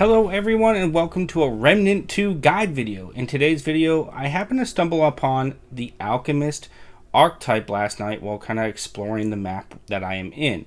Hello everyone and welcome to a Remnant 2 guide video. In today's video, I happened to stumble upon the Alchemist Archetype last night while kind of exploring the map that I am in.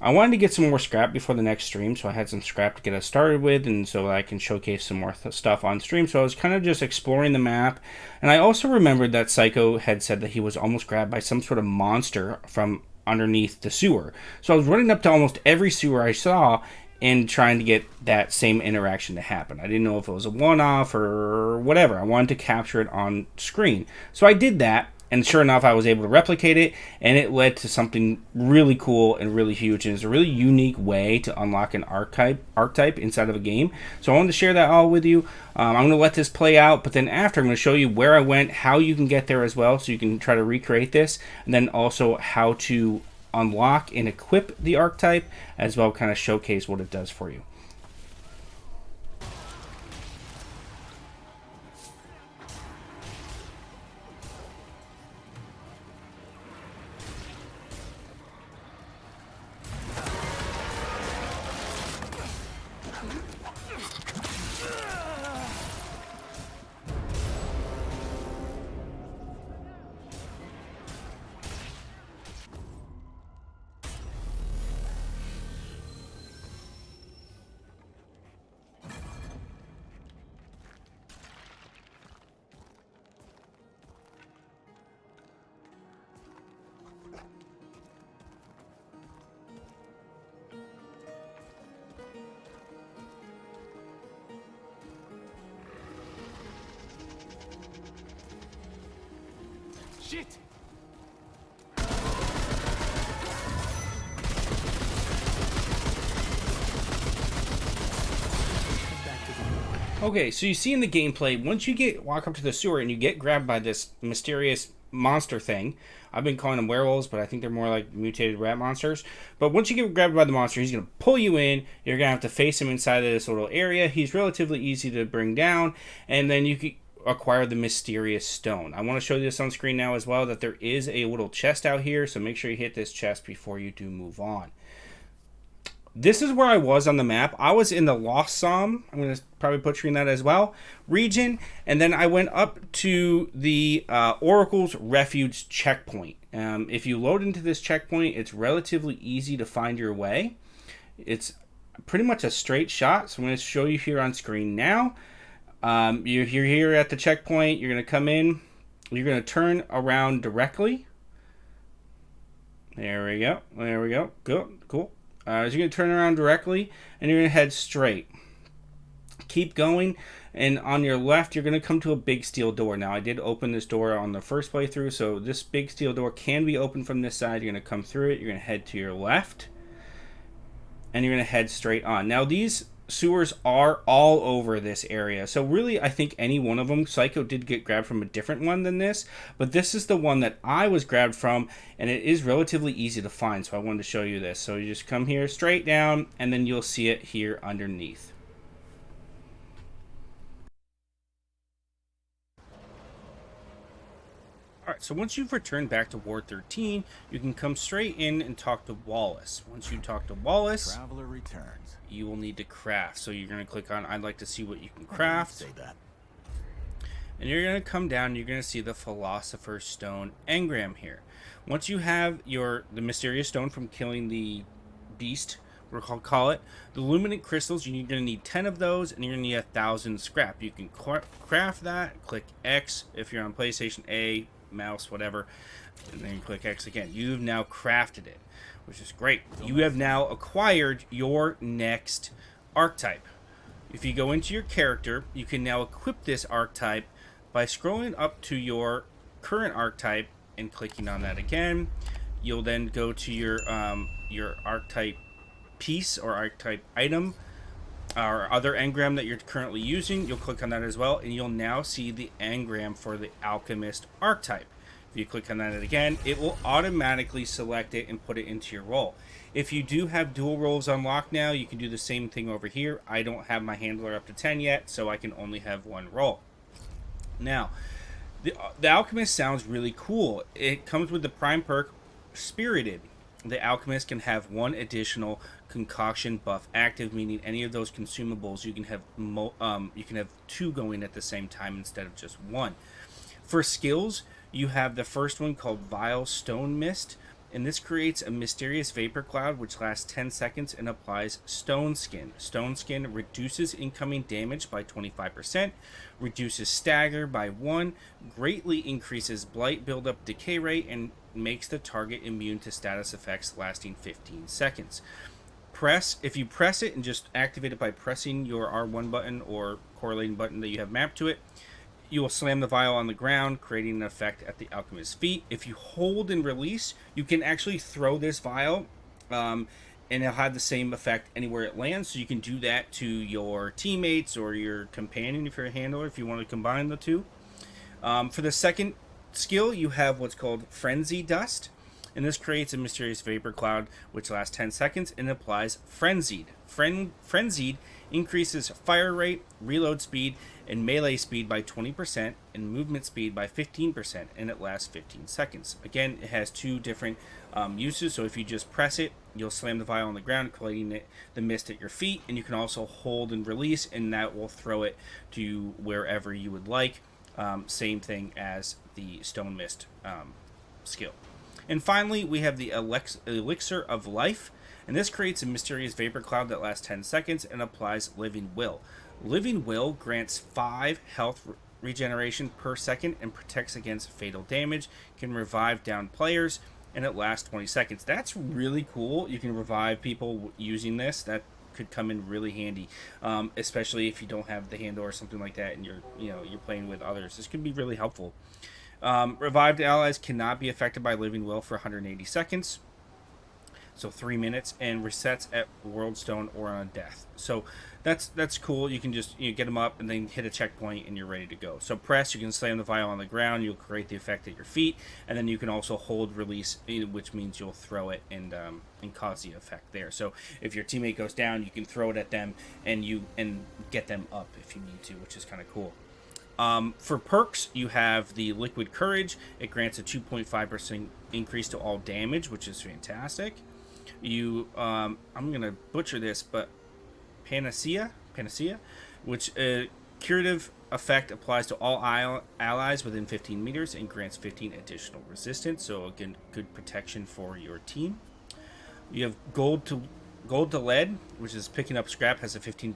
I wanted to get some more scrap before the next stream, so I had some scrap to get us started with, and so I can showcase some more stuff on stream. So I was kind of just exploring the map, and I also remembered that Psycho had said that he was almost grabbed by some sort of monster from underneath the sewer. So I was running up to almost every sewer I saw and trying to get that same interaction to happen. I didn't know if it was a one-off or whatever. I wanted to capture it on screen. So I did that, and sure enough, I was able to replicate it, and it led to something really cool and really huge. And it's a really unique way to unlock an archetype inside of a game. So I wanted to share that all with you. I'm going to let this play out, but then after, I'm going to show you where I went, how you can get there as well, so you can try to recreate this, and then also how to unlock and equip the archetype, as well kind of showcase what it does for you. Shit! Okay, so you see in the gameplay, once you walk up to the sewer and you get grabbed by this mysterious monster thing. I've been calling them werewolves, but I think they're more like mutated rat monsters. But once you get grabbed by the monster, he's going to pull you in. You're going to have to face him inside of this little area. He's relatively easy to bring down, and then you can acquire the mysterious stone. I want to show you this on screen now as well, that there is a little chest out here, so make sure you hit this chest before you do move on. This is where I was on the map. I was in the Lost Psalm, I'm going to probably butchering that as well, region, and then I went up to the Oracle's Refuge checkpoint. If you load into this checkpoint, it's relatively easy to find your way. It's pretty much a straight shot, so I'm going to show you here on screen now. You're here at the checkpoint, you're going to come in, you're going to turn around directly. There we go, good, cool. So you're going to turn around directly, and you're going to head straight. Keep going, and on your left, you're going to come to a big steel door. Now, I did open this door on the first playthrough, so this big steel door can be opened from this side. You're going to come through it, you're going to head to your left, and you're going to head straight on. Now, these sewers are all over this area, so really I think any one of them. Psycho did get grabbed from a different one than this, but this is the one that I was grabbed from, and it is relatively easy to find, so I wanted to show you this. So you just come here straight down, and then you'll see it here underneath. Alright, so once you've returned back to Ward 13, you can come straight in and talk to Wallace. Once you talk to Wallace, Traveler returns. you will need to craft. So you're going to click on I'd like to see what you can craft. Say that. And you're going to come down, you're going to see the Philosopher's Stone Engram here. Once you have the mysterious stone from killing the beast, we'll call it, the luminant crystals, you're going to need 10 of those, and you're going to need 1,000 scrap. You can craft that, click X if you're on PlayStation, A, mouse, whatever, and then click X again. You've now crafted it, which is great. You have now acquired your next archetype. If you go into your character, you can now equip this archetype by scrolling up to your current archetype and clicking on that again. You'll then go to your archetype piece or archetype item or other engram that you're currently using. You'll click on that as well, and you'll now see the engram for the Alchemist Archetype. If you click on that again, it will automatically select it and put it into your role. If you do have dual roles unlocked now, you can do the same thing over here. I don't have my handler up to 10 yet, so I can only have one role. Now, the Alchemist sounds really cool. It comes with the prime perk Spirited. the Alchemist can have one additional concoction buff active, meaning any of those consumables you can have two going at the same time instead of just one. For skills, you have the first one called Vile Stone Mist, and this creates a mysterious vapor cloud which lasts 10 seconds and applies Stone Skin. Stone Skin reduces incoming damage by 25%, reduces stagger by 1, greatly increases blight buildup decay rate, and makes the target immune to status effects lasting 15 seconds. If you press it and just activate it by pressing your R1 button or correlating button that you have mapped to it, you will slam the vial on the ground, creating an effect at the Alchemist's feet. If you hold and release, you can actually throw this vial, and it'll have the same effect anywhere it lands. So you can do that to your teammates or your companion if you're a handler, if you want to combine the two. For the second skill, you have what's called Frenzy Dust, and this creates a mysterious vapor cloud which lasts 10 seconds and applies Frenzied. Frenzied increases fire rate, reload speed, and melee speed by 20% and movement speed by 15%, and it lasts 15 seconds. Again, it has two different uses, so if you just press it, you'll slam the vial on the ground, creating the mist at your feet, and you can also hold and release, and that will throw it to wherever you would like. Same thing as the Stone Mist skill. And finally, we have the Elixir of Life, and this creates a mysterious vapor cloud that lasts 10 seconds and applies Living Will. Living Will grants 5 health regeneration per second and protects against fatal damage, can revive down players, and it lasts 20 seconds. That's really cool. You can revive people using this. That could come in really handy, especially if you don't have the handle or something like that and you're playing with others. This could be really helpful. Revived allies cannot be affected by Living Will for 180 seconds, so 3 minutes, and resets at World Stone or on death. So that's cool. You can just get them up and then hit a checkpoint and you're ready to go. So press, you can slam the vial on the ground, you'll create the effect at your feet, and then you can also hold release, which means you'll throw it and cause the effect there. So if your teammate goes down, you can throw it at them and get them up if you need to, which is kind of cool. For perks, you have the Liquid Courage. It grants a 2.5% increase to all damage, which is fantastic. I'm gonna butcher this, but Panacea, which curative effect applies to all allies within 15 meters and grants 15 additional resistance. So again, good protection for your team. You have gold to lead, which is picking up scrap, has a 15%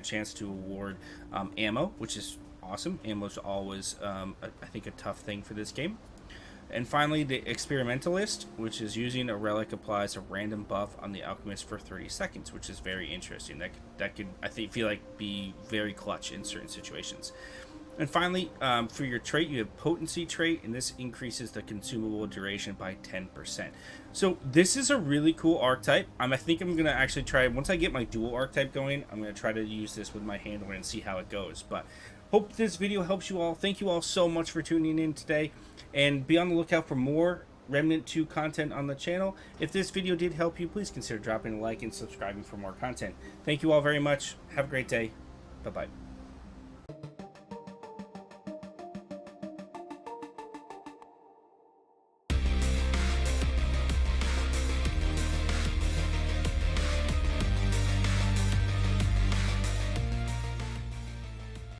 chance to award ammo, which is awesome. Ammo is always, I think, a tough thing for this game. And finally, the Experimentalist, which is using a relic, applies a random buff on the Alchemist for 30 seconds, which is very interesting. That could feel like be very clutch in certain situations. And finally, for your trait, you have Potency trait, and this increases the consumable duration by 10%. So this is a really cool archetype. I think I'm going to actually try, once I get my dual archetype going, I'm going to try to use this with my handler and see how it goes. But hope this video helps you all. Thank you all so much for tuning in today, and be on the lookout for more Remnant 2 content on the channel. If this video did help you, please consider dropping a like and subscribing for more content. Thank you all very much. Have a great day. Bye-bye.